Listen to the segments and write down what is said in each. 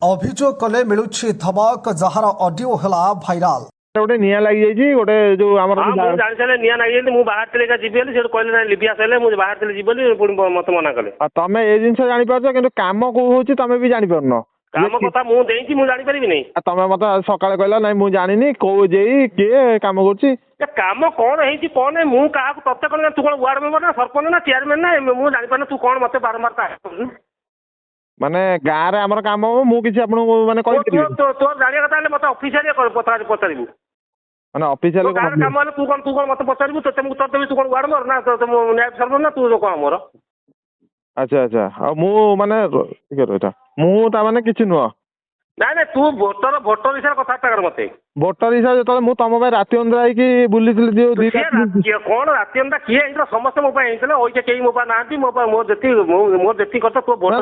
अभियोग कले मिलुछि धमक जार ऑडियो हला भाइराल गोटे निया लगी जाइए गोटे जो आमर हाँ मुझे जानी सारे निया लगी मुझे बाहर चले जीवी से कहले ना लिबिया सारे मुझे बाहर चले जीवी पुणी मत मना कले तमें ये जिन जानी पार्छ कि काम कौ हो तमें भी जानी पारन काम कथा मुझे देती मुझे जानी पारि नहीं तमें मत सकाଳେ कहला ना मुझे जानी कौ जेई किए काम कर काम कौन है कौन है मुझे क्या तत्ते कौन तू कौन वार्ड मेंबर ना सरपंच ना चेयरमैन ना मुझे जानी पार तू कौन मत बारंबार माने गाँव में आमर काम हम मुझे माने तोर जानिया कथा मत ऑफिशियल पचारू माने ऑफिशियल काम हेल्ले तू कौन मत पचारू तो उत्तर देवी तू कौन वार्ड मेंबर ना न्याय सरपंच ना तू कौन मोर अच्छा अच्छा मु माने माने किछि नुह ना ना तू भोटर हिसाब कथा कर मत भोटर हिसाब जो तुम राति अंदर आई बुली कौन राति अंदा किए समस्त मो ओइसे कई मो ना मोर जेती कथा तू भोटर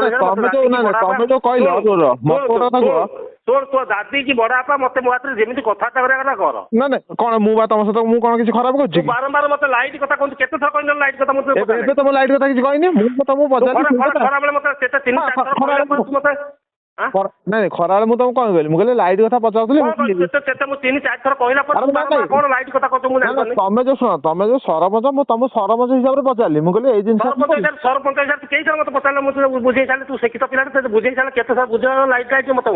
तोर तो दादी की बड़ा आपा मत मो हाथ जेमिति कथा करा कर ना ना कौन मु तुम सहित मु कौन किसी खराब कर बारंबार मत लाइट कथा कहूँ केते थर कहन लाइट कथा मत एबे तुम लाइट कथा किसी कहनी मु तुम खरा बेले मत सेटा 3-4 थर नहीं खरा मुझे तुम कौन कहली मुझे लाइट कथा पचारूली 3-4 थर कहला कौन लाइट कथा कहूँ तुम जो शुण तुम जो सरपंच मुझे तुम सरपंच हिसाब से पचारि मुझे ये जिन सरपंच हिसाब कई थर मत पचारे मुझे बुझे सारे तू शिक्षित पिला बुझे सारे केते थर बुझ लाइट लाइट मत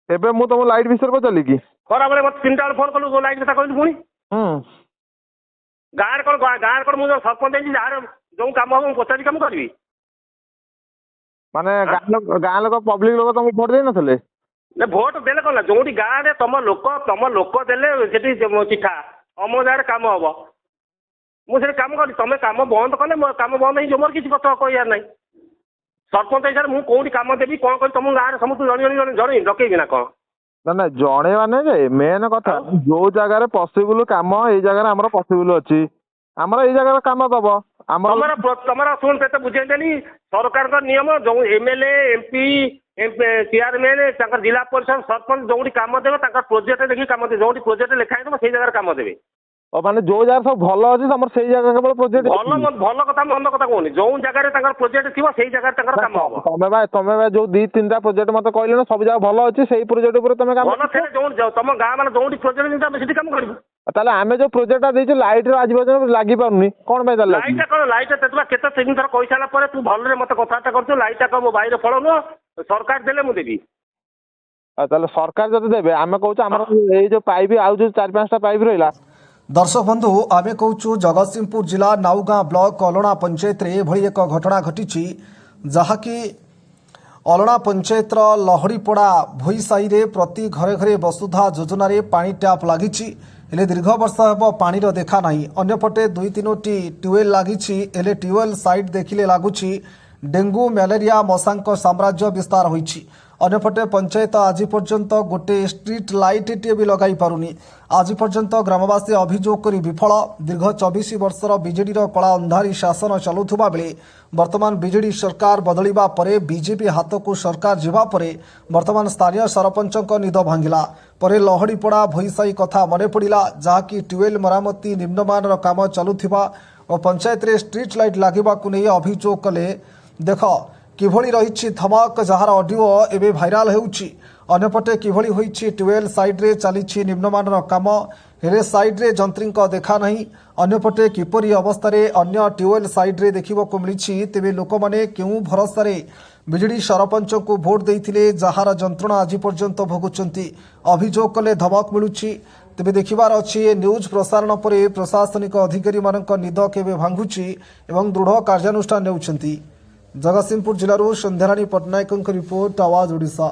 एबे मु तुम लाइट विषय पचारि कि खरा बेले मत 3टा फोन कलु लाइट कथा कहली पुणी गाँव कौन मुझे सरपंच जो काम हम पचारि काम करी माने गाँ लोक पब्लिक लोक तुम भोट दे नथले ना भोट देले कौन जो गाँव में तुम लोक देले चिठा अम जगह काम हम मुझे काम करी तुम काम बंद कले काम बंद हो मोर किसी कथा कह ना सरपंच हिसाब से मुझे कौन देवी कौन कर तुम गाँव समस्त जन डकैबी ना कौन ना ना जड़े माने मेन कथा जो जगार पॉसिबल काम ये जगह आमर पॉसिबल अच्छी आमर ये जगह काम दब तुम शुण पे बुझेदेनी सरकार का नियम जो एमएलए एमपी चेयरमैन जिला परिषद सरपंच जो काम देवे प्रोजेक्ट देखिए काम देवे जो प्रोजेक्ट लिखा है से जगह काम देवे माने जो जगह सब भल अच्छी तुम से जगह केवल प्रोजेक्ट भल कथा मंद कथा कहूनी जो जगह प्रोजेक्ट थी से जगह काम हम तुम्हें जो 2-3टा प्रोजेक्ट मत कहले सब जगह भल अच्छी से प्रोजेक्ट उपर तुम काम भल थे तुम गाँव मैंने जो प्रोजेक्ट से काम करूँ ताले आमे जो प्रोजेक्ट देइछ लाइट आज पर्यंत लागी पारुनी कोन में लाइट कोन लाइट तेतबा केते 3 थर कहि साला परे तू भल रे मते कथाटा करछ लाइट का मो बाहर फळ न सरकार देले मु देबी ताले सरकार जते देबे आमे कहूछ हमर ए जो पाइप आउ जो 4-5टा पाइप रहिला दर्शक बंधु आमे कहूँ जगतसिंहपुर जिला नाउगाँ ब्लॉक अलणा पंचायत रे भली एक घटना घटी जहाँकि अलणा पंचायतर लहड़ीपड़ा भोईसाई रे प्रति घरे घरे वसुधा योजना रे पानी टैप लागिछि हेले दीर्घ वर्ष हेब पानीर देखा नहीं अन्यपटे 2-3टी ट्यूबवेल लागिछि हेले ट्यूबवेल साइड देखिले लागुछि डेंगू मलेरिया मशांक साम्राज्य विस्तार होइछि अन्यपटे पंचायत आज पर्यंत गोटे स्ट्रीट लाइट टे भी लगाई पारुनी आज पर्यंत ग्रामवासी अभियोग करी विफल दीर्घ 24 वर्षर बीजेडीर कला अंधारी शासन चलुथुबा बेले वर्तमान बीजेडी सरकार बदलिबा परे बीजेपी हाथकू सरकार जिबा परे वर्तमान स्थानीय सरपंचक निद भांगिला परे लहड़ीपड़ा भोईसाई कथा मने पड़िला जहाँकि ट्यूबवेल मरामती निम्नमानर काम चलुथिबा और पंचायत रे स्ट्रीट लाइट लागिबाकू नै अभियोग कले देख किभଳି रही धमक जार ऑडियो एवं भाइराल होउछि अन्यपटे किभଳି होइछि ट्यूबवेल साइड रे चली निम्नमानर काम हेले साइड रे जंत्रीक देखा नहीं अन्यपटे किपरि अवस्था रे अन्य ट्यूबवेल साइड रे देखिबाकू मिलिछि तेबे लोक माने केउ भरोसा रे बीजेडी सरपंच को भोट देइथिले जहार जंत्रणा आज पर्यंत भोगुचंती अभियोग कले धमक मिलुछि तेबे देखिबार अछि न्यूज प्रसारण पर प्रशासनिक अधिकारी मानक निद केबे भांगुछि एवं दृढ़ कार्यानुष्ठान नेउछंती जगतसिंहपुर जिलारू संध्याराणी पट्टनायक रिपोर्ट आवाज ओडिशा।